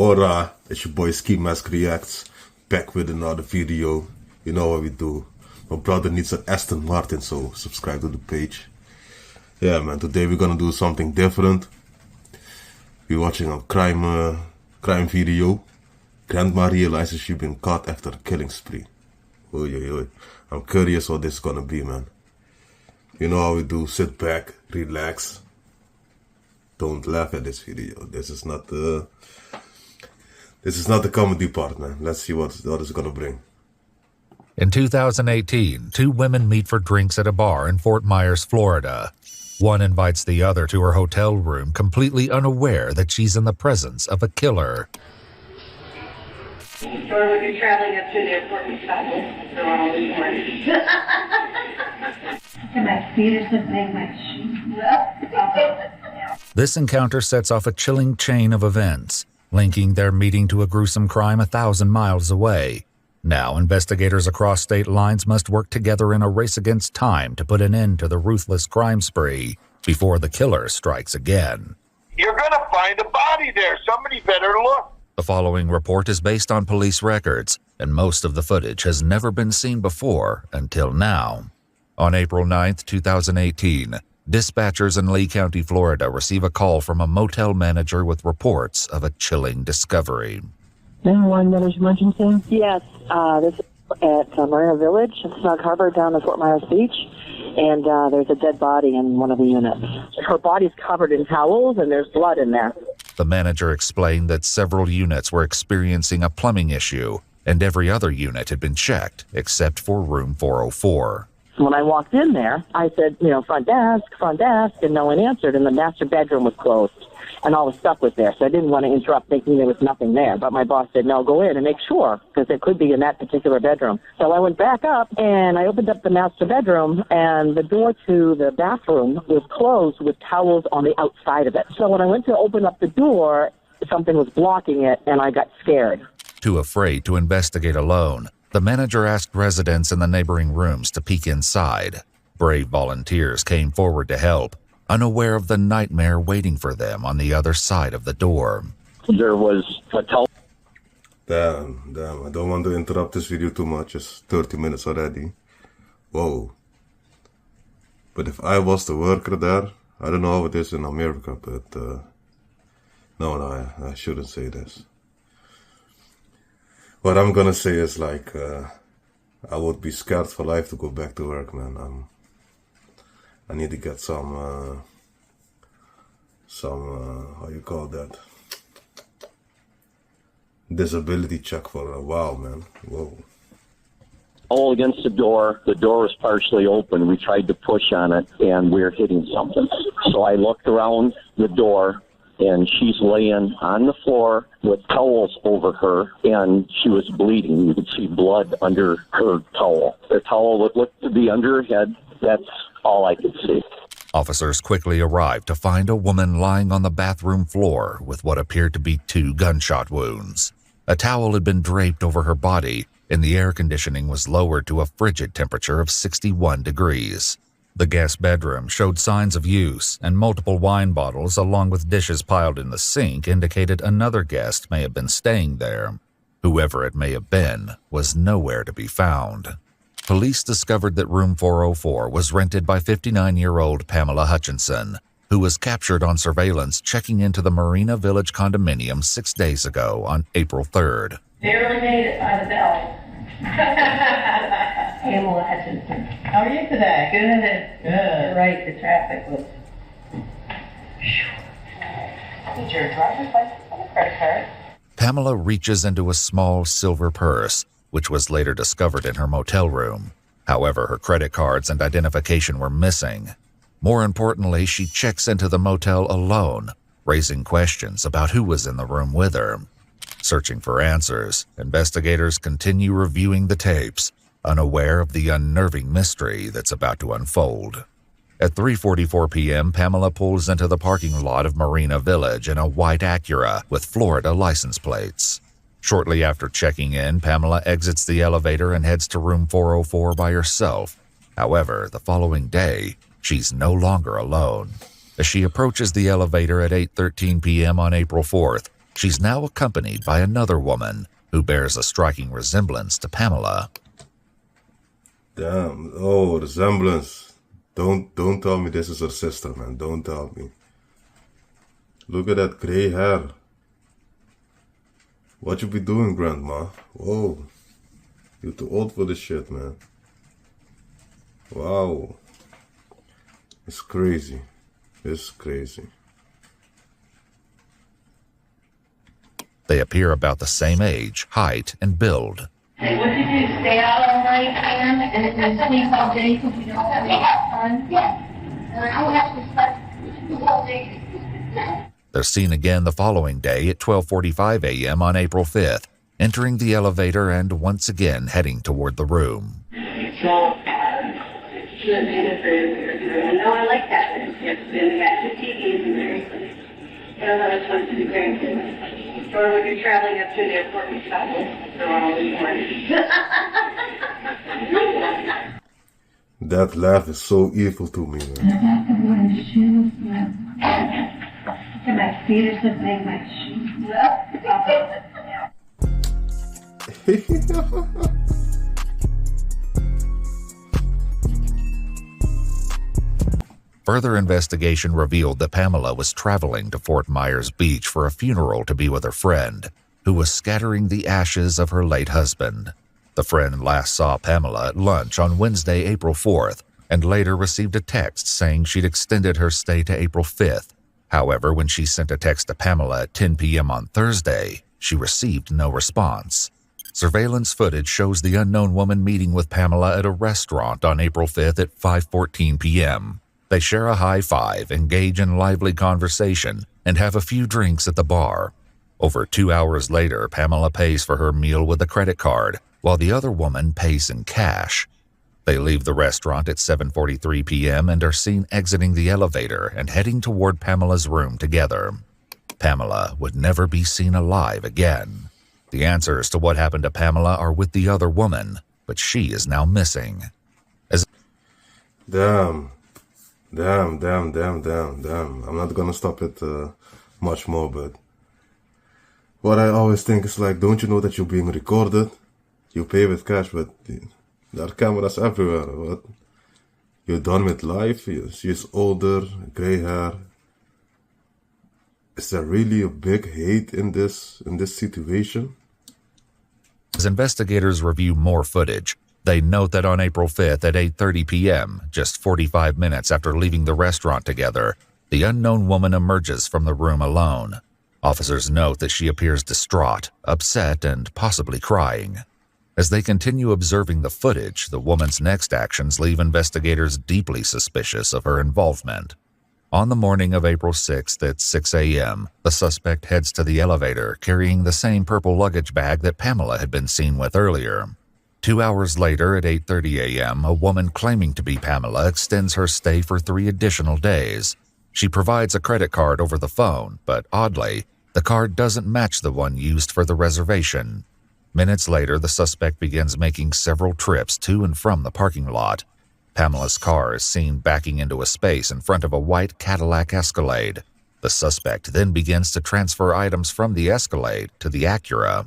Ora, it's your boy Ski Mask Reacts, back with another video. You know what we do. My brother needs an Aston Martin, so subscribe to the page. Yeah, man, today we're gonna do something different. We're watching a crime video. Grandma realizes she's been caught after a killing spree. Oy. I'm curious what this is gonna be, man. You know how we do, sit back, relax. Don't laugh at this video. This is not the comedy part, man. Let's see what it's gonna bring. In 2018, two women meet for drinks at a bar in Fort Myers, Florida. One invites the other to her hotel room, completely unaware that she's in the presence of a killer. Or would you traveling up to the airport and travel around this morning? Can I see this language? This encounter sets off a chilling chain of events, linking their meeting to a gruesome crime 1,000 miles away. Now, investigators across state lines must work together in a race against time to put an end to the ruthless crime spree before the killer strikes again. You're gonna find a body there. Somebody better look. The following report is based on police records, and most of the footage has never been seen before until now. On April 9, 2018, dispatchers in Lee County, Florida receive a call from a motel manager with reports of a chilling discovery. 911 Village Emergency? Yes, this is at Marina Village, Snug Harbor down at Fort Myers Beach, and there's a dead body in one of the units. Her body's covered in towels and there's blood in there. The manager explained that several units were experiencing a plumbing issue, and every other unit had been checked except for room 404. When I walked in there, I said, front desk, and no one answered, and the master bedroom was closed, and all the stuff was there, so I didn't want to interrupt thinking there was nothing there, but my boss said, no, go in and make sure, because it could be in that particular bedroom. So I went back up, and I opened up the master bedroom, and the door to the bathroom was closed with towels on the outside of it. So when I went to open up the door, something was blocking it, and I got scared. Too afraid to investigate alone, the manager asked residents in the neighboring rooms to peek inside. Brave volunteers came forward to help, unaware of the nightmare waiting for them on the other side of the door. There was a Damn, I don't want to interrupt this video too much. It's 30 minutes already. Whoa. But if I was the worker there, I don't know how it is in America, but no, I shouldn't say this. What I'm gonna say is I would be scared for life to go back to work, man. I need to get some how you call that? Disability check for a while, man. Whoa. all against the door. The door was partially open. We tried to push on it, and we were hitting something. So I looked around the door, and she's laying on the floor with towels over her, and she was bleeding. You could see blood under her towel. The towel looked to be under her head. That's all I could see. Officers quickly arrived to find a woman lying on the bathroom floor with what appeared to be 2 gunshot wounds. A towel had been draped over her body, and the air conditioning was lowered to a frigid temperature of 61 degrees. The guest bedroom showed signs of use, and multiple wine bottles along with dishes piled in the sink indicated another guest may have been staying there. Whoever it may have been was nowhere to be found. Police discovered that room 404 was rented by 59-year-old Pamela Hutchinson, who was captured on surveillance checking into the Marina Village condominium 6 days ago on April 3rd. Barely made it by the bell. Pamela Hutchinson. How are you today? Good. Good. Right, the traffic was... Did your driver's license and a credit card? Pamela reaches into a small silver purse, which was later discovered in her motel room. However, her credit cards and identification were missing. More importantly, she checks into the motel alone, raising questions about who was in the room with her. Searching for answers, investigators continue reviewing the tapes, unaware of the unnerving mystery that's about to unfold. At 3:44 p.m., Pamela pulls into the parking lot of Marina Village in a white Acura with Florida license plates. Shortly after checking in, Pamela exits the elevator and heads to room 404 by herself. However, the following day, she's no longer alone. As she approaches the elevator at 8:13 p.m. on April 4th, She's now accompanied by another woman who bears a striking resemblance to Pamela. Damn. Oh, resemblance. Don't tell me this is her sister, man. Don't tell me. Look at that gray hair. What you be doing, Grandma? Whoa. You're too old for this shit, man. Wow. It's crazy. It's crazy. They appear about the same age, height, and build. Hey, what did you do? Stay out all night and sleep all day because you don't have any fun? Yes. And I would have to sleep all day. They're seen again the following day at 12:45 a.m. on April 5th, entering the elevator and once again heading toward the room. So, no, I like that. And we got 2 TVs in there. I don't know if it's to the grandkids. Or when you're traveling up to the airport and stuff, they're all this morning. That laugh is so evil to me, man. And my feet are just making my shoes. Further investigation revealed that Pamela was traveling to Fort Myers Beach for a funeral to be with her friend, who was scattering the ashes of her late husband. The friend last saw Pamela at lunch on Wednesday, April 4th, and later received a text saying she'd extended her stay to April 5th. However, when she sent a text to Pamela at 10 p.m. on Thursday, she received no response. Surveillance footage shows the unknown woman meeting with Pamela at a restaurant on April 5th at 5:14 p.m. They share a high five, engage in lively conversation, and have a few drinks at the bar. Over 2 hours later, Pamela pays for her meal with a credit card, while the other woman pays in cash. They leave the restaurant at 7:43 p.m. and are seen exiting the elevator and heading toward Pamela's room together. Pamela would never be seen alive again. The answers to what happened to Pamela are with the other woman, but she is now missing. Damn. I'm not gonna stop it much more, but what I always think is like, don't you know that you're being recorded? You pay with cash, but there are cameras everywhere. What? You're done with life? She's older, gray hair. Is there really a big hate in this situation? As investigators review more footage, they note that on April 5th at 8:30 p.m., just 45 minutes after leaving the restaurant together, the unknown woman emerges from the room alone. Officers note that she appears distraught, upset, and possibly crying. As they continue observing the footage, the woman's next actions leave investigators deeply suspicious of her involvement. On the morning of April 6th at 6 a.m., the suspect heads to the elevator carrying the same purple luggage bag that Pamela had been seen with earlier. 2 hours later at 8:30 a.m., a woman claiming to be Pamela extends her stay for 3 additional days. She provides a credit card over the phone, but oddly, the card doesn't match the one used for the reservation. Minutes later, the suspect begins making several trips to and from the parking lot. Pamela's car is seen backing into a space in front of a white Cadillac Escalade. The suspect then begins to transfer items from the Escalade to the Acura.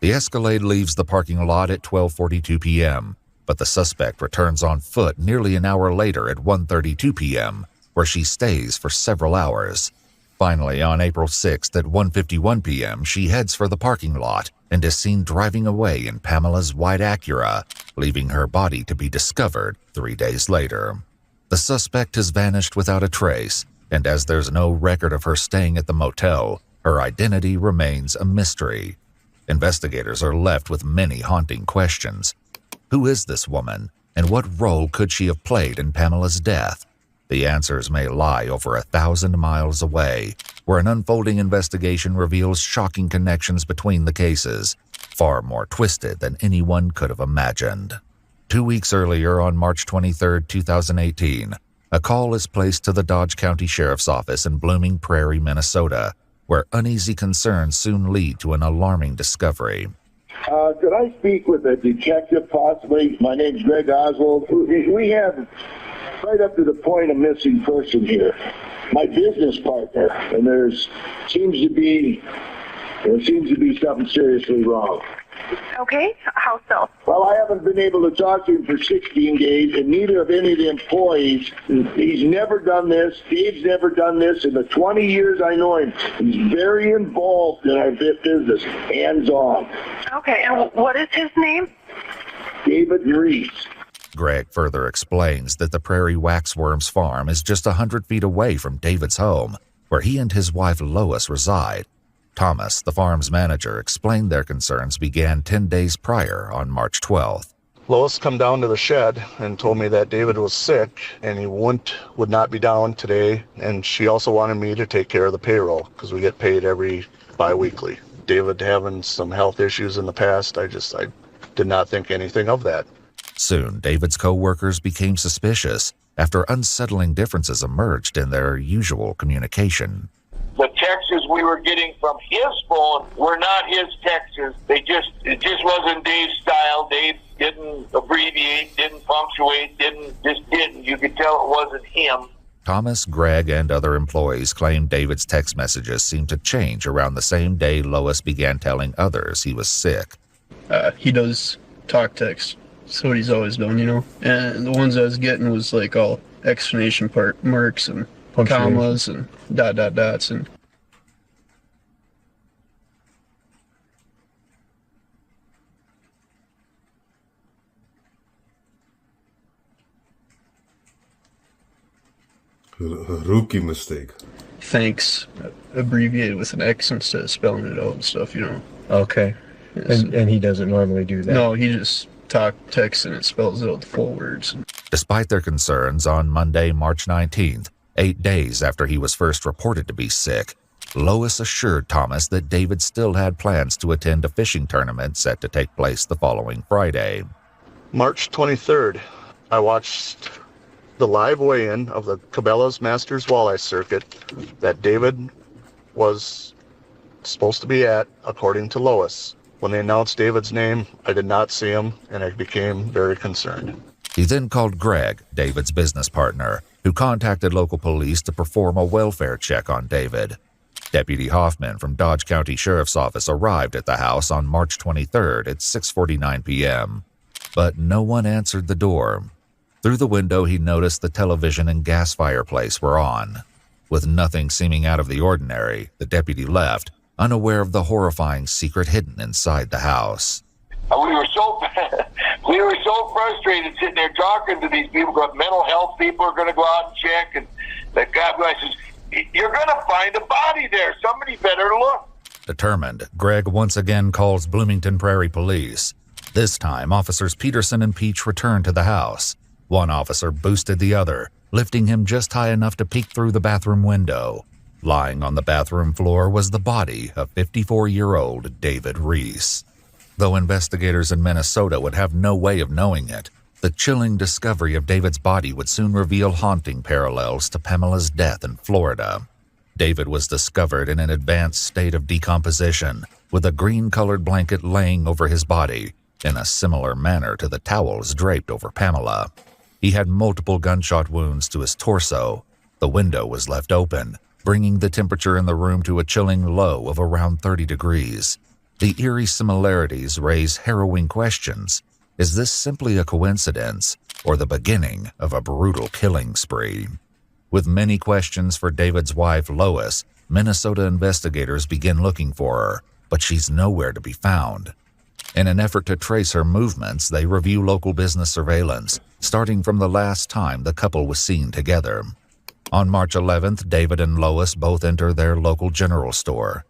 The Escalade leaves the parking lot at 12:42 p.m., but the suspect returns on foot nearly an hour later at 1:32 p.m., where she stays for several hours. Finally, on April 6th at 1:51 p.m., she heads for the parking lot and is seen driving away in Pamela's white Acura, leaving her body to be discovered 3 days later. The suspect has vanished without a trace, and as there's no record of her staying at the motel, her identity remains a mystery. Investigators are left with many haunting questions. Who is this woman, and what role could she have played in Pamela's death? The answers may lie over 1,000 miles away, where an unfolding investigation reveals shocking connections between the cases, far more twisted than anyone could have imagined. 2 weeks earlier, on March 23, 2018, a call is placed to the Dodge County Sheriff's Office in Blooming Prairie, Minnesota, where uneasy concerns soon lead to an alarming discovery. Could I speak with a detective, possibly? My name's Greg Oswald. We have right up to the point of missing person here. My business partner, and seems to be There seems to be something seriously wrong. Okay, how so? Well, I haven't been able to talk to him for 16 days, and neither of any of the employees. He's never done this. Dave's never done this. In the 20 years I know him, he's very involved in our business, hands-on. Okay, and what is his name? David Reese. Greg further explains that the Prairie Waxworms farm is just 100 feet away from David's home, where he and his wife Lois reside. Thomas, the farm's manager, explained their concerns began 10 days prior on March 12th. Lois come down to the shed and told me that David was sick and he would not be down today, and she also wanted me to take care of the payroll because we get paid every bi-weekly. David having some health issues in the past, I did not think anything of that. Soon, David's co-workers became suspicious after unsettling differences emerged in their usual communication. The texts we were getting from his phone were not his texts. It just wasn't Dave's style. Dave didn't abbreviate, didn't punctuate, didn't. You could tell it wasn't him. Thomas, Greg, and other employees claimed David's text messages seemed to change around the same day Lois began telling others he was sick. He does talk text. That's what he's always done, you know. And the ones I was getting was like all exclamation marks and commas and dots and. A rookie mistake. Thanks, abbreviated with an X instead of spelling it out and stuff, you know. Okay. And he doesn't normally do that? No, he just texts and it spells out the full words. Despite their concerns, on Monday, March 19th, 8 days after he was first reported to be sick, Lois assured Thomas that David still had plans to attend a fishing tournament set to take place the following Friday. March 23rd, I watched the live weigh-in of the Cabela's Masters Walleye Circuit that David was supposed to be at, according to Lois. When they announced David's name, I did not see him, and I became very concerned. He then called Greg, David's business partner, who contacted local police to perform a welfare check on David. Deputy Hoffman from Dodge County Sheriff's Office arrived at the house on March 23rd at 6:49 p.m., but no one answered the door. Through the window, he noticed the television and gas fireplace were on. With nothing seeming out of the ordinary, the deputy left, unaware of the horrifying secret hidden inside the house. We were so frustrated sitting there talking to these people. Mental health people are going to go out and check, and that guy says, "You're going to find a body there. Somebody better look." Determined, Greg once again calls Bloomington Prairie Police. This time, officers Peterson and Peach returned to the house. One officer boosted the other, lifting him just high enough to peek through the bathroom window. Lying on the bathroom floor was the body of 54-year-old David Reese. Though investigators in Minnesota would have no way of knowing it, the chilling discovery of David's body would soon reveal haunting parallels to Pamela's death in Florida. David was discovered in an advanced state of decomposition, with a green-colored blanket laying over his body, in a similar manner to the towels draped over Pamela. He had multiple gunshot wounds to his torso. The window was left open, bringing the temperature in the room to a chilling low of around 30 degrees. The eerie similarities raise harrowing questions. Is this simply a coincidence, or the beginning of a brutal killing spree? With many questions for David's wife, Lois, Minnesota investigators begin looking for her, but she's nowhere to be found. In an effort to trace her movements, they review local business surveillance, starting from the last time the couple was seen together. On March 11th, David and Lois both enter their local general store.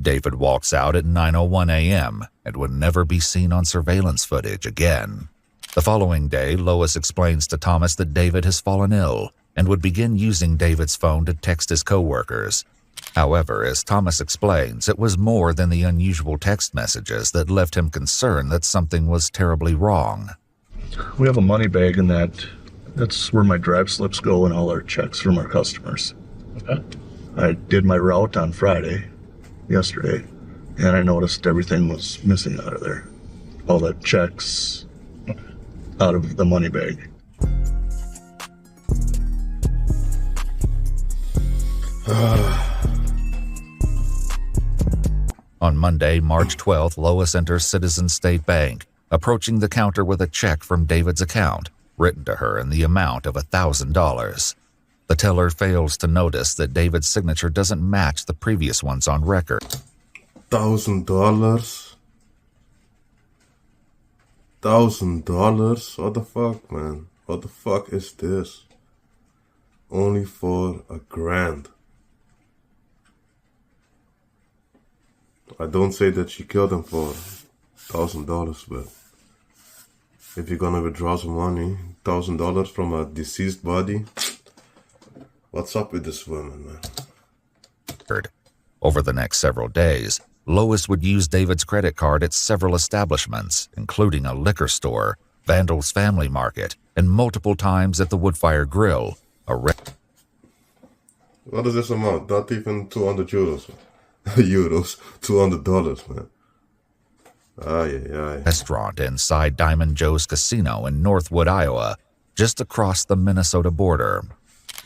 David walks out at 9:01 a.m. and would never be seen on surveillance footage again. The following day, Lois explains to Thomas that David has fallen ill and would begin using David's phone to text his co-workers. However, as Thomas explains, it was more than the unusual text messages that left him concerned that something was terribly wrong. We have a money bag, and that's where my drive slips go and all our checks from our customers. Okay. I did my route on Friday, yesterday, and I noticed everything was missing out of there. All the checks out of the money bag. On Monday, March 12th, Lois enters Citizens State Bank, approaching the counter with a check from David's account, written to her in the amount of $1,000. The teller fails to notice that David's signature doesn't match the previous ones on record. $1,000? $1,000? What the fuck, man? What the fuck is this? Only for $1,000. I don't say that she killed him for $1,000, but if you're gonna withdraw some money, $1,000 from a deceased body, what's up with this woman, man? Over the next several days, Lois would use David's credit card at several establishments, including a liquor store, Vandal's Family Market, and multiple times at the Woodfire Grill. What is this amount? Not even 200 euros. Euros, $200, man. Restaurant inside Diamond Joe's Casino in Northwood, Iowa, just across the Minnesota border.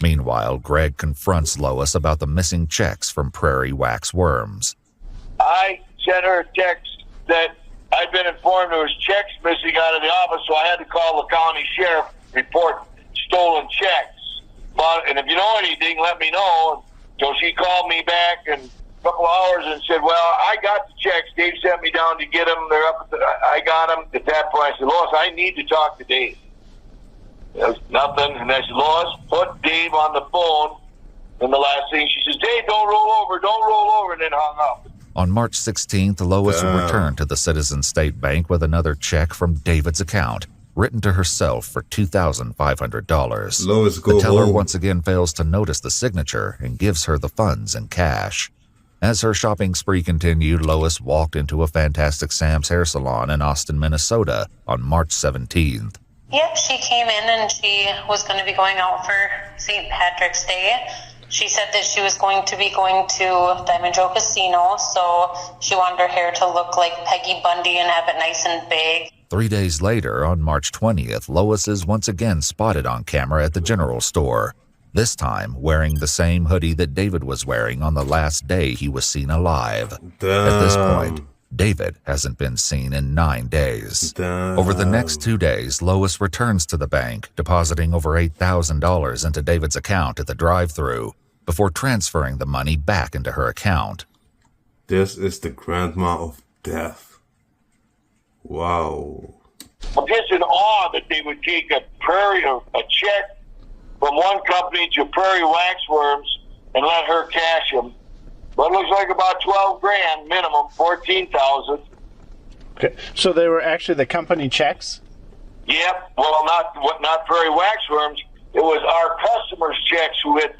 Meanwhile, Greg confronts Lois about the missing checks from Prairie Wax Worms. I sent her a text that I'd been informed there was checks missing out of the office, so I had to call the county sheriff, report stolen checks. And if you know anything, let me know. So she called me back in a couple hours and said, well, I got the checks. Dave sent me down to get them. They're up. I got them. At that point, I said, Lois, I need to talk to Dave. There's nothing. And I said, Lois, put Dave on the phone. And the last thing she says, Dave, don't roll over, and then hung up. On March 16th, Lois returned to the Citizens State Bank with another check from David's account, written to herself for $2,500. Lois, go the teller home. once again fails to notice the signature and gives her the funds in cash. As her shopping spree continued, Lois walked into a Fantastic Sam's hair salon in Austin, Minnesota on March 17th. Yep, she came in and she was going to be going out for St. Patrick's Day. She said that she was going to be going to Diamond Joe Casino, so she wanted her hair to look like Peggy Bundy and have it nice and big. 3 days later, on March 20th, Lois is once again spotted on camera at the general store, this time wearing the same hoodie that David was wearing on the last day he was seen alive. Damn. At this point, David hasn't been seen in 9 days. Damn. Over the next 2 days, Lois returns to the bank, depositing over $8,000 into David's account at the drive-thru before transferring the money back into her account. This is the grandma of death. Wow. I'm just in awe that they would take a check from one company to Prairie Wax Worms and let her cash them. But it looks like about $12,000 minimum, $14,000. Okay, so they were actually the company checks? Yep. Well, not Prairie Wax Worms. It was our customers' checks who had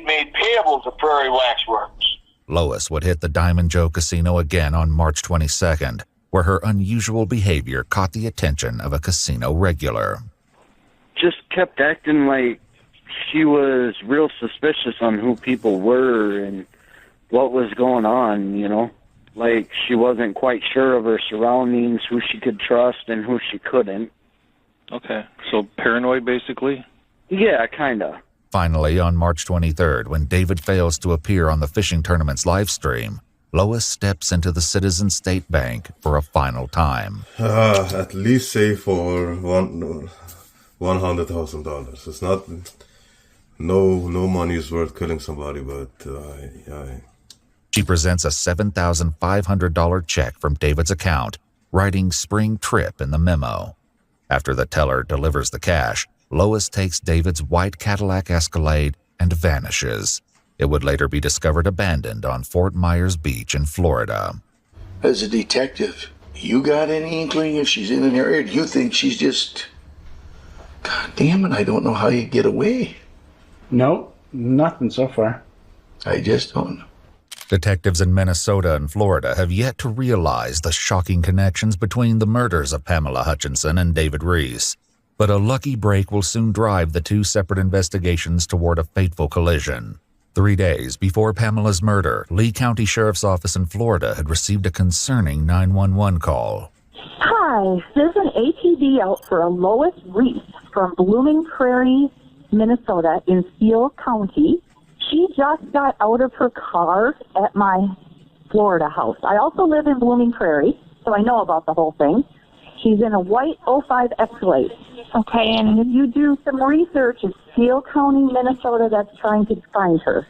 made payable to Prairie Wax Worms. Lois would hit the Diamond Joe Casino again on March 22nd, where her unusual behavior caught the attention of a casino regular. Just kept acting like she was real suspicious on who people were and what was going on, you know? Like she wasn't quite sure of her surroundings, who she could trust and who she couldn't. Okay, so paranoid basically? Yeah, kinda. Finally, on March 23rd, when David fails to appear on the fishing tournament's live stream, Lois steps into the Citizens State Bank for a final time. At least say for $100,000. It's not, no money is worth killing somebody, but She presents a $7,500 check from David's account, writing Spring Trip in the memo. After the teller delivers the cash, Lois takes David's white Cadillac Escalade and vanishes. It would later be discovered abandoned on Fort Myers Beach in Florida. As a detective, you got any inkling if she's in an area? Do you think she's just... God damn it, I don't know how you get away. No, nothing so far. I just don't know. Detectives in Minnesota and Florida have yet to realize the shocking connections between the murders of Pamela Hutchinson and David Reese. But a lucky break will soon drive the two separate investigations toward a fateful collision. 3 days before Pamela's murder, Lee County Sheriff's Office in Florida had received a concerning 911 call. Hi, there's an ATV out for a Lois Reese from Blooming Prairie, Minnesota in Steele County. She just got out of her car at my Florida house. I also live in Blooming Prairie, so I know about the whole thing. She's in a white 05 Escalade. Okay, and if you do some research, it's Steele County, Minnesota, that's trying to find her.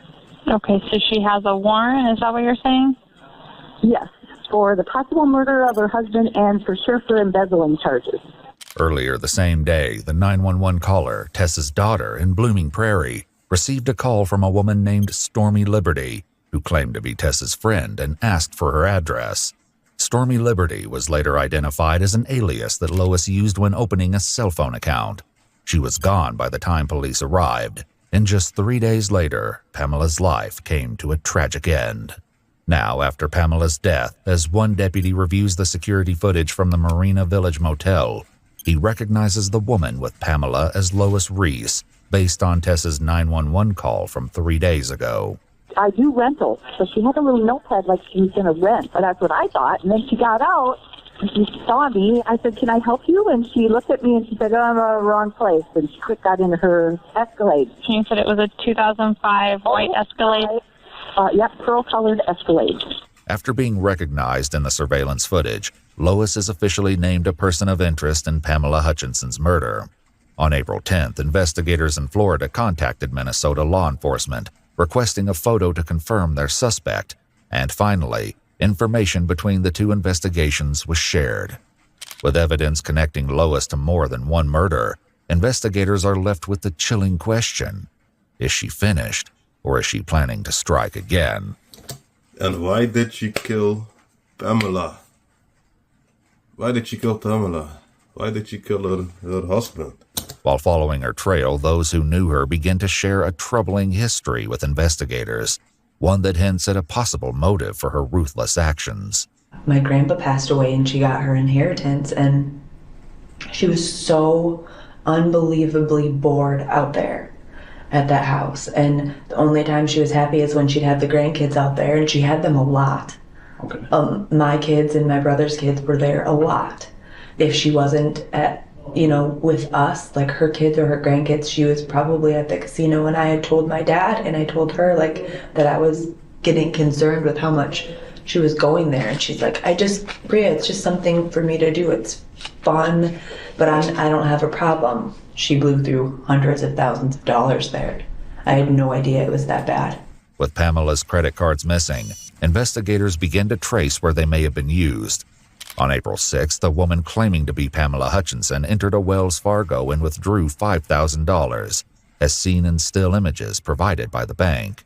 Okay, so she has a warrant, is that what you're saying? Yes, for the possible murder of her husband and for sure for embezzling charges. Earlier the same day, the 911 caller, Tessa's daughter in Blooming Prairie, received a call from a woman named Stormy Liberty, who claimed to be Tessa's friend and asked for her address. Stormy Liberty was later identified as an alias that Lois used when opening a cell phone account. She was gone by the time police arrived, and just 3 days later, Pamela's life came to a tragic end. Now, after Pamela's death, as one deputy reviews the security footage from the Marina Village Motel, he recognizes the woman with Pamela as Lois Reese, based on Tessa's 911 call from 3 days ago. I do rentals, so she had a little notepad like she was going to rent, but that's what I thought. And then she got out, and she saw me. I said, "Can I help you?" And she looked at me and she said, "Oh, I'm in the wrong place." And she quick got into her Escalade. You said it was a 2005 white Escalade? Yep, pearl-colored Escalade. After being recognized in the surveillance footage, Lois is officially named a person of interest in Pamela Hutchinson's murder. On April 10th, investigators in Florida contacted Minnesota law enforcement, requesting a photo to confirm their suspect, and finally, information between the two investigations was shared. With evidence connecting Lois to more than one murder, investigators are left with the chilling question: is she finished, or is she planning to strike again? And why did she kill Pamela? Why did she kill Pamela? Why did she kill her husband? While following her trail, those who knew her begin to share a troubling history with investigators, one that hints at a possible motive for her ruthless actions. My grandpa passed away and she got her inheritance, and she was so unbelievably bored out there at that house. And the only time she was happy is when she'd have the grandkids out there, and she had them a lot. Okay. My kids and my brother's kids were there a lot. If she wasn't at, with us, like her kids or her grandkids, she was probably at the casino. And I had told my dad and I told her that I was getting concerned with how much she was going there. And she's like, Bria, it's just something for me to do. It's fun, but I don't have a problem. She blew through hundreds of thousands of dollars there. I had no idea it was that bad. With Pamela's credit cards missing, investigators begin to trace where they may have been used. On April 6th, a woman claiming to be Pamela Hutchinson entered a Wells Fargo and withdrew $5,000, as seen in still images provided by the bank.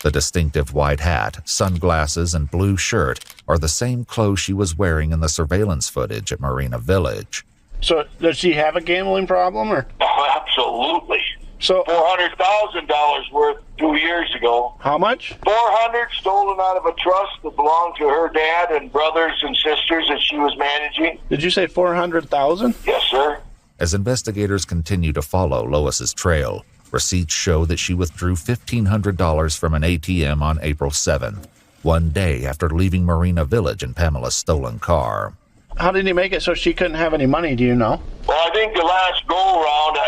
The distinctive white hat, sunglasses, and blue shirt are the same clothes she was wearing in the surveillance footage at Marina Village. So, does she have a gambling problem, or? Oh, absolutely. So $400,000 worth 2 years ago. How much? $400 stolen out of a trust that belonged to her dad and brothers and sisters that she was managing. Did you say 400,000? Yes, sir. As investigators continue to follow Lois's trail, receipts show that she withdrew $1,500 from an ATM on April 7th, one day after leaving Marina Village in Pamela's stolen car. How did he make it so she couldn't have any money, do you know? Well, I think the last go-around,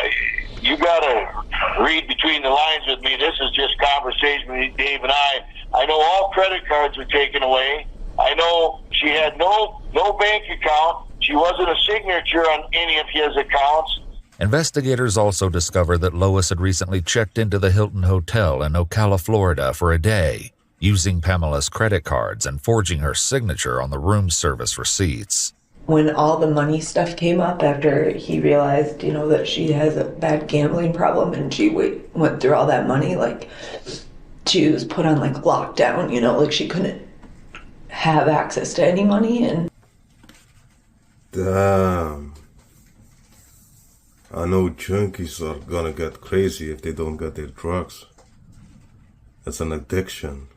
you got to read between the lines with me. This is just conversation between Dave and I. I know all credit cards were taken away. I know she had no bank account. She wasn't a signature on any of his accounts. Investigators also discovered that Lois had recently checked into the Hilton Hotel in Ocala, Florida for a day, using Pamela's credit cards and forging her signature on the room service receipts. When all the money stuff came up after he realized, that she has a bad gambling problem and she went through all that money, she was put on lockdown, she couldn't have access to any money. And damn. I know junkies are gonna get crazy if they don't get their drugs. It's an addiction.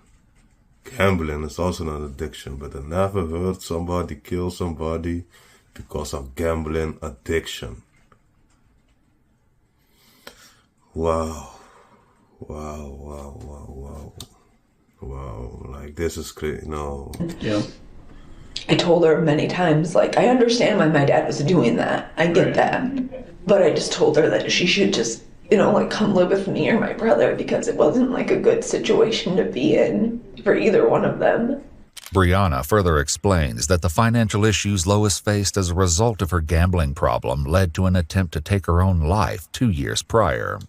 Gambling is also an addiction, but I never heard somebody kill somebody because of gambling addiction. Wow. Like, this is crazy. No. Yeah. I told her many times, I understand why my dad was doing that. I get that. But I just told her that she should just, come live with me or my brother, because it wasn't a good situation to be in for either one of them. Brianna further explains that the financial issues Lois faced as a result of her gambling problem led to an attempt to take her own life 2 years prior.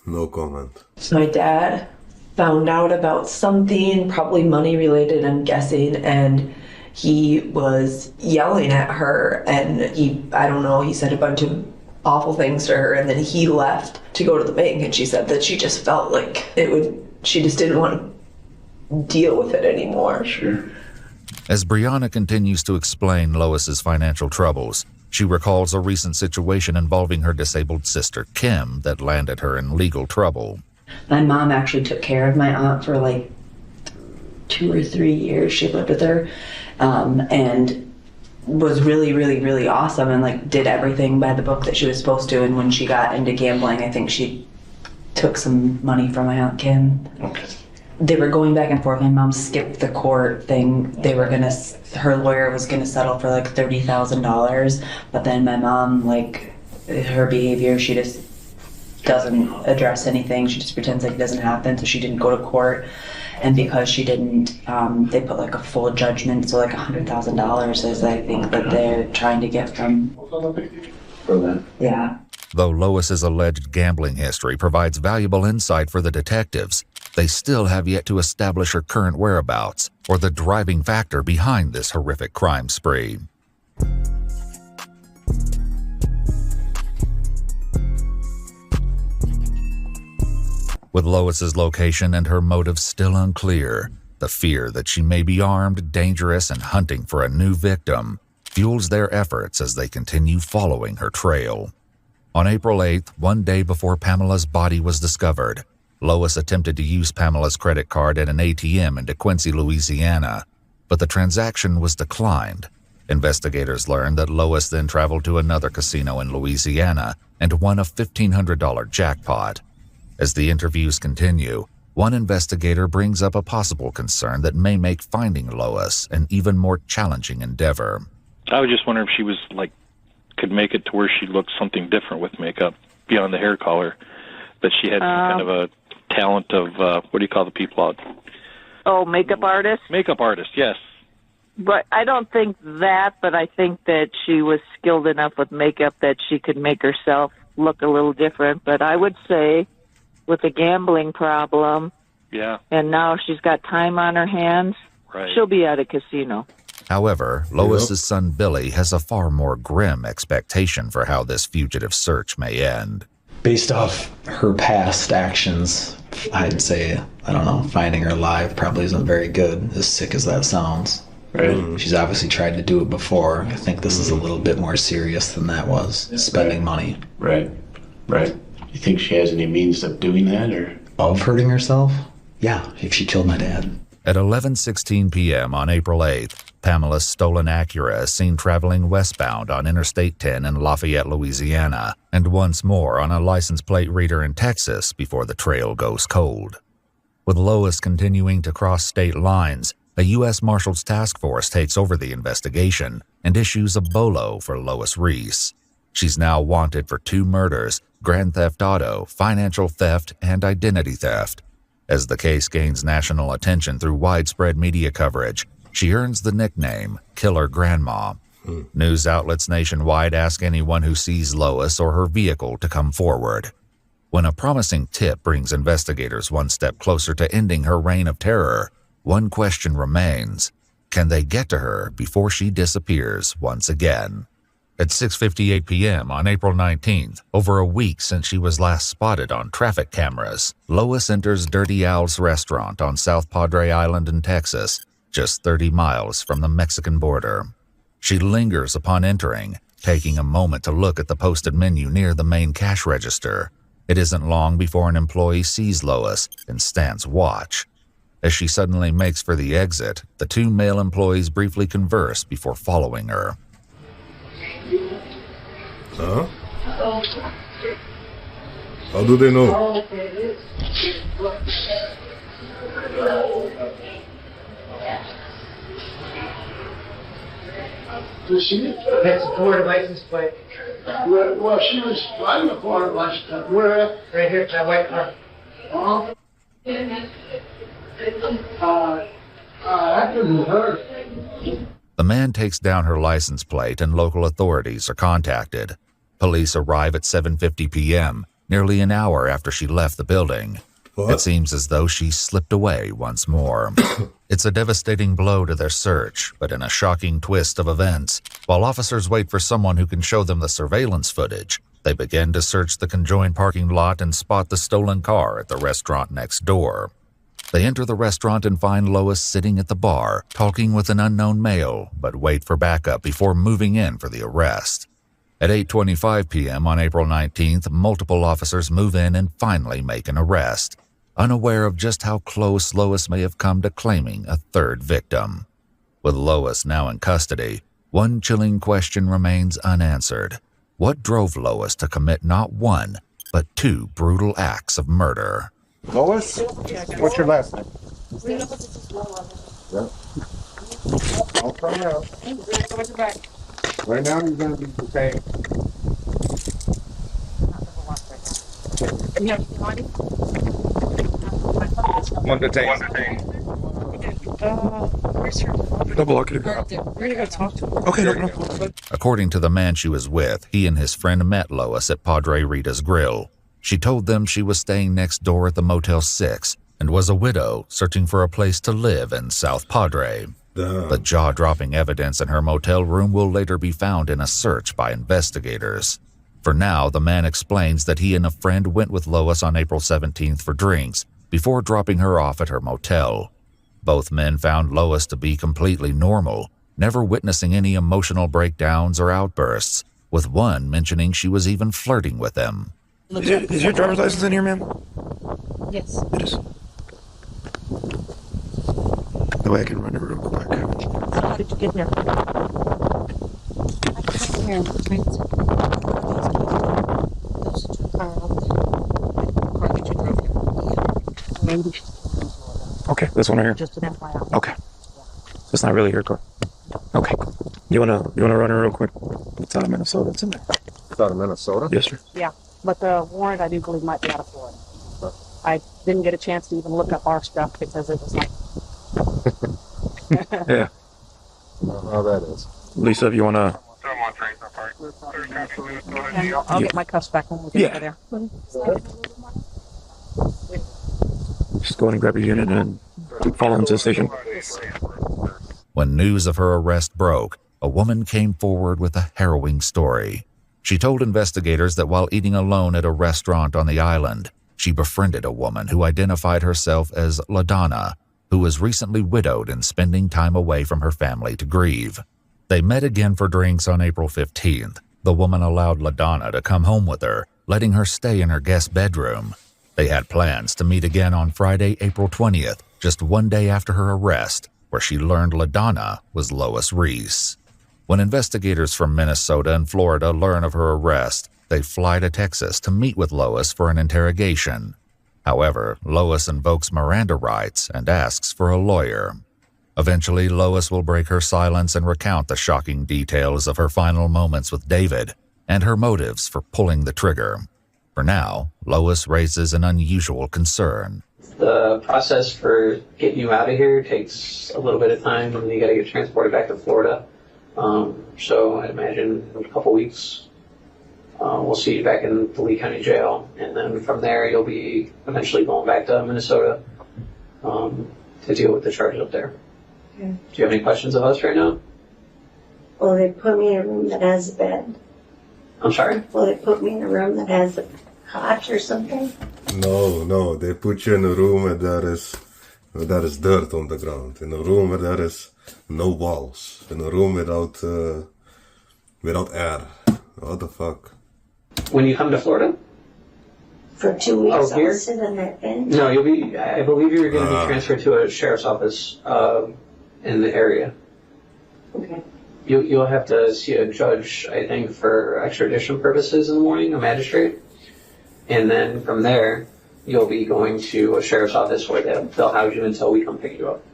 No comment. So my dad found out about something, probably money related, I'm guessing, and he was yelling at her, and he said a bunch of awful things to her, and then he left to go to the bank, and she said that she just felt like she just didn't want to deal with it anymore. Sure. As Brianna continues to explain Lois's financial troubles, she recalls a recent situation involving her disabled sister, Kim, that landed her in legal trouble. My mom actually took care of my aunt for like 2 or 3 years. She lived with her, and was really, really, really awesome, and like did everything by the book that she was supposed to. And when she got into gambling, I think she took some money from my aunt Kim. Okay. They were going back and forth. My mom skipped the court thing. Her lawyer was gonna settle for like $30,000, but then my mom, like, her behavior, she just doesn't address anything. She just pretends like it doesn't happen, so she didn't go to court. And because she didn't, they put like a full judgment, so like $100,000 is, I think, that they're trying to get from that. Yeah. Though Lois's alleged gambling history provides valuable insight for the detectives, they still have yet to establish her current whereabouts or the driving factor behind this horrific crime spree. With Lois's location and her motives still unclear, the fear that she may be armed, dangerous, and hunting for a new victim fuels their efforts as they continue following her trail. On April 8th, 1 day before Pamela's body was discovered, Lois attempted to use Pamela's credit card at an ATM in DeQuincy, Louisiana, but the transaction was declined. Investigators learned that Lois then traveled to another casino in Louisiana and won a $1,500 jackpot. As the interviews continue, one investigator brings up a possible concern that may make finding Lois an even more challenging endeavor. I was just wondering if she was could make it to where she looked something different with makeup beyond the hair color, but she had some kind of a talent of what do you call the people out? Oh, makeup artist? Makeup artist, yes. But I don't think that, but I think that she was skilled enough with makeup that she could make herself look a little different. But I would say with a gambling problem, yeah, and now she's got time on her hands, right, she'll be at a casino. However, Lois's son Billy has a far more grim expectation for how this fugitive search may end. Based off her past actions, I'd say, I don't know, finding her alive probably isn't very good, as sick as that sounds. Right. She's obviously tried to do it before. I think this is a little bit more serious than that was, spending money. Right. You think she has any means of doing that, or? Of hurting herself? Yeah, if she killed my dad. At 11:16 p.m. on April 8th, Pamela's stolen Acura is seen traveling westbound on Interstate 10 in Lafayette, Louisiana, and once more on a license plate reader in Texas before the trail goes cold. With Lois continuing to cross state lines, a U.S. Marshals task force takes over the investigation and issues a BOLO for Lois Reese. She's now wanted for 2 murders, grand theft auto, financial theft, and identity theft. As the case gains national attention through widespread media coverage, she earns the nickname Killer Grandma. News outlets nationwide ask anyone who sees Lois or her vehicle to come forward. When a promising tip brings investigators one step closer to ending her reign of terror, one question remains: can they get to her before she disappears once again? At 6:58 p.m. on April 19th, over a week since she was last spotted on traffic cameras, Lois enters Dirty Al's restaurant on South Padre Island in Texas, just 30 miles from the Mexican border. She lingers upon entering, taking a moment to look at the posted menu near the main cash register. It isn't long before an employee sees Lois and stands watch. As she suddenly makes for the exit, the 2 male employees briefly converse before following her. Huh? How do they know? That's a Florida license plate. Well, she was driving a Florida license. Where? Right here, that white car. That doesn't hurt. The man takes down her license plate and local authorities are contacted. Police arrive at 7:50 p.m., nearly an hour after she left the building. What? It seems as though she slipped away once more. It's a devastating blow to their search, but in a shocking twist of events, while officers wait for someone who can show them the surveillance footage, they begin to search the conjoined parking lot and spot the stolen car at the restaurant next door. They enter the restaurant and find Lois sitting at the bar, talking with an unknown male, but wait for backup before moving in for the arrest. At 8:25 p.m. on April 19th, multiple officers move in and finally make an arrest, unaware of just how close Lois may have come to claiming a third victim. With Lois now in custody, one chilling question remains unanswered. What drove Lois to commit not one, but two brutal acts of murder? Lois, what's your last name? Yeah. I'll come out. Right now you're going to be detained. One detained. Double lock it. We're going to go talk to him. Okay, no. According to the man she was with, he and his friend met Lois at Padre Rita's Grill. She told them she was staying next door at the Motel 6 and was a widow searching for a place to live in South Padre. The jaw-dropping evidence in her motel room will later be found in a search by investigators. For now, the man explains that he and a friend went with Lois on April 17th for drinks before dropping her off at her motel. Both men found Lois to be completely normal, never witnessing any emotional breakdowns or outbursts, with one mentioning she was even flirting with him. Is your driver's license in here, ma'am? Yes. It is. That way I can run it real quick. How did you get here? I came here and those two cars. Car that you drove here. Okay, this one right here. Just an FYI. Okay. It's not really your car. Okay. You wanna run it real quick? It's out of Minnesota. It's in there. It's out of Minnesota? Yes, sir. Yeah, but the warrant I do believe might be out of Florida. I didn't get a chance to even look up our stuff because it was like. Yeah. How that is. Lisa, if you wanna. I'll get my cuffs back when we get over there. Just go in and grab your unit and follow into the station. When news of her arrest broke, a woman came forward with a harrowing story. She told investigators that while eating alone at a restaurant on the island, she befriended a woman who identified herself as LaDonna, who was recently widowed and spending time away from her family to grieve. They met again for drinks on April 15th. The woman allowed LaDonna to come home with her, letting her stay in her guest bedroom. They had plans to meet again on Friday, April 20th, just one day after her arrest, where she learned LaDonna was Lois Reese. When investigators from Minnesota and Florida learn of her arrest, they fly to Texas to meet with Lois for an interrogation. However, Lois invokes Miranda rights and asks for a lawyer. Eventually, Lois will break her silence and recount the shocking details of her final moments with David and her motives for pulling the trigger. For now, Lois raises an unusual concern. The process for getting you out of here takes a little bit of time, and you got to get transported back to Florida. So I'd imagine in a couple weeks, we'll see you back in the Lee County Jail, and then from there you'll be eventually going back to Minnesota to deal with the charges up there. Okay. Do you have any questions of us right now? Will they put me in a room that has a bed? I'm sorry? Will they put me in a room that has a cot or something? No, they put you in a room where there is dirt on the ground, in a room where there is no walls, in a room without air. What the fuck? When you come to Florida? For 2 weeks, Oh, here? I'll sit on that bench? No, I believe you're going to be transferred to a sheriff's office in the area. Okay. You'll have to see a judge, I think, for extradition purposes in the morning, a magistrate. And then from there, you'll be going to a sheriff's office where they'll house you until we come pick you up.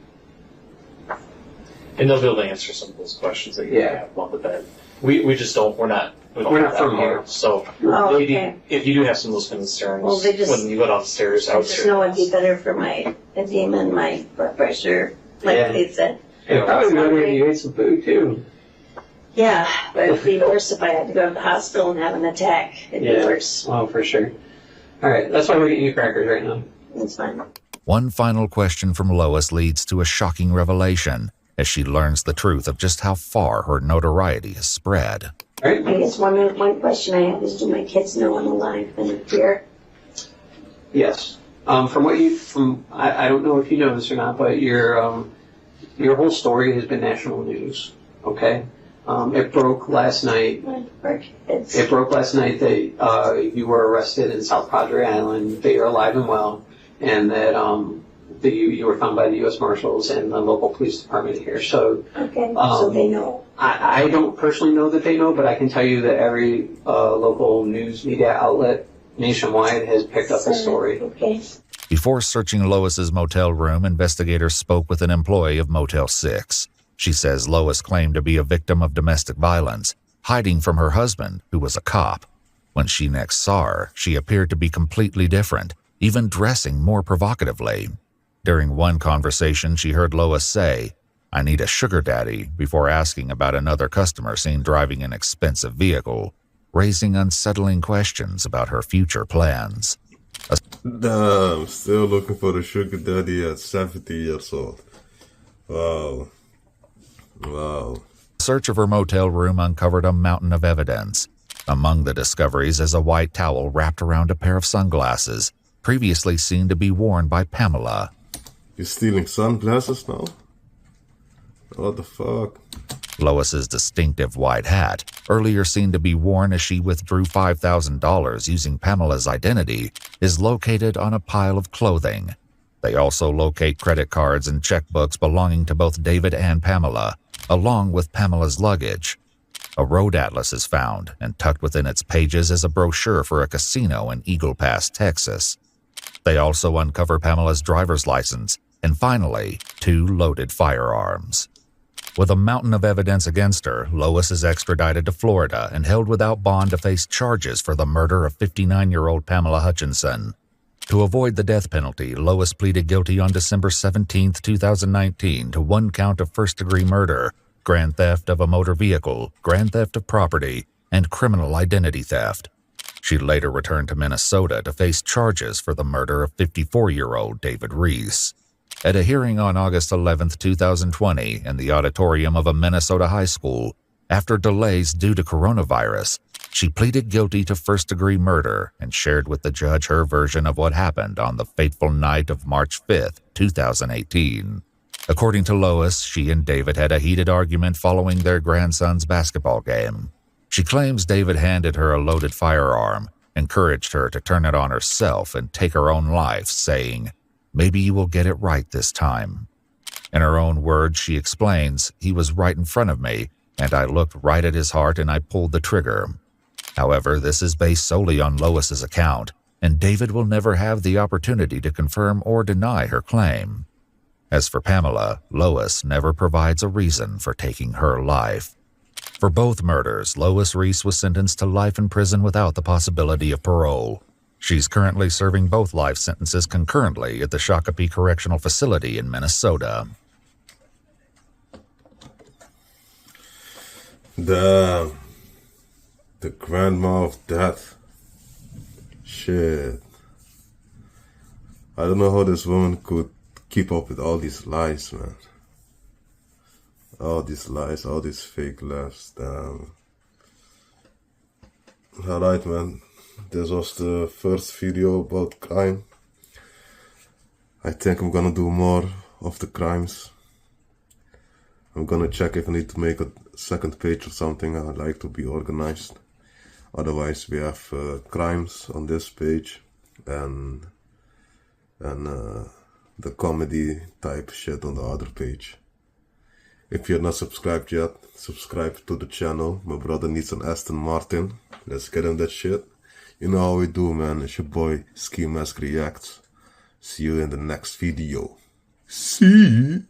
And they'll be able to answer some of those questions that you have about the bed. We just don't, we're not We're not from here, so Oh, if, okay. if you do have some of those concerns, Well, they just- when you go downstairs, I just know it'd be better for my edema and my blood pressure, like Yeah. they said. It'd probably be better if you ate some food too. Yeah, but it'd be worse if I had to go to the hospital and have an attack. It'd be worse. Oh, for sure. All right, that's why we're getting you crackers right now. That's fine. One final question from Lois leads to a shocking revelation as she learns the truth of just how far her notoriety has spread. I guess one question I have is, do my kids know I'm alive and here? Yes. I don't know if you know this or not, but your whole story has been national news. Okay. It broke last night. It broke last night that you were arrested in South Padre Island, that you're alive and well, and that you were found by the U.S. Marshals and the local police department here. So, Okay, so they know. I don't personally know that they know, but I can tell you that every local news media outlet nationwide has picked up the story. Okay. Before searching Lois's motel room, investigators spoke with an employee of Motel 6. She says Lois claimed to be a victim of domestic violence, hiding from her husband, who was a cop. When she next saw her, she appeared to be completely different, even dressing more provocatively. During one conversation, she heard Lois say, "I need a sugar daddy," before asking about another customer seen driving an expensive vehicle, raising unsettling questions about her future plans. Damn, still looking for the sugar daddy at 70 years old. Wow. Wow. Search of her motel room uncovered a mountain of evidence. Among the discoveries is a white towel wrapped around a pair of sunglasses, previously seen to be worn by Pamela. You're stealing sunglasses now? What the fuck? Lois's distinctive white hat, earlier seen to be worn as she withdrew $5,000 using Pamela's identity, is located on a pile of clothing. They also locate credit cards and checkbooks belonging to both David and Pamela, along with Pamela's luggage. A road atlas is found, and tucked within its pages is a brochure for a casino in Eagle Pass, Texas. They also uncover Pamela's driver's license, and finally, 2 loaded firearms. With a mountain of evidence against her, Lois is extradited to Florida and held without bond to face charges for the murder of 59-year-old Pamela Hutchinson. To avoid the death penalty, Lois pleaded guilty on December 17, 2019 to 1 count of first-degree murder, grand theft of a motor vehicle, grand theft of property, and criminal identity theft. She later returned to Minnesota to face charges for the murder of 54-year-old David Reese. At a hearing on August 11, 2020, in the auditorium of a Minnesota high school, after delays due to coronavirus, she pleaded guilty to first-degree murder and shared with the judge her version of what happened on the fateful night of March 5, 2018. According to Lois, she and David had a heated argument following their grandson's basketball game. She claims David handed her a loaded firearm, encouraged her to turn it on herself and take her own life, saying, "Maybe you will get it right this time." In her own words, she explains, "He was right in front of me, and I looked right at his heart and I pulled the trigger." However, this is based solely on Lois's account, and David will never have the opportunity to confirm or deny her claim. As for Pamela, Lois never provides a reason for taking her life. For both murders, Lois Reese was sentenced to life in prison without the possibility of parole. She's currently serving both life sentences concurrently at the Shakopee Correctional Facility in Minnesota. The grandma of death. Shit. I don't know how this woman could keep up with all these lies, man. All these lies, all these fake lies. Damn. Alright, man. This was the first video about crime. I think I'm gonna do more of the crimes. I'm gonna check if I need to make a second page or something. I like to be organized. Otherwise, we have crimes on this page and the comedy type shit on the other page. If you're not subscribed yet, subscribe to the channel. My brother needs an Aston Martin. Let's get him that shit. You know how we do, man. It's your boy Ski Mask Reacts. See you in the next video. See?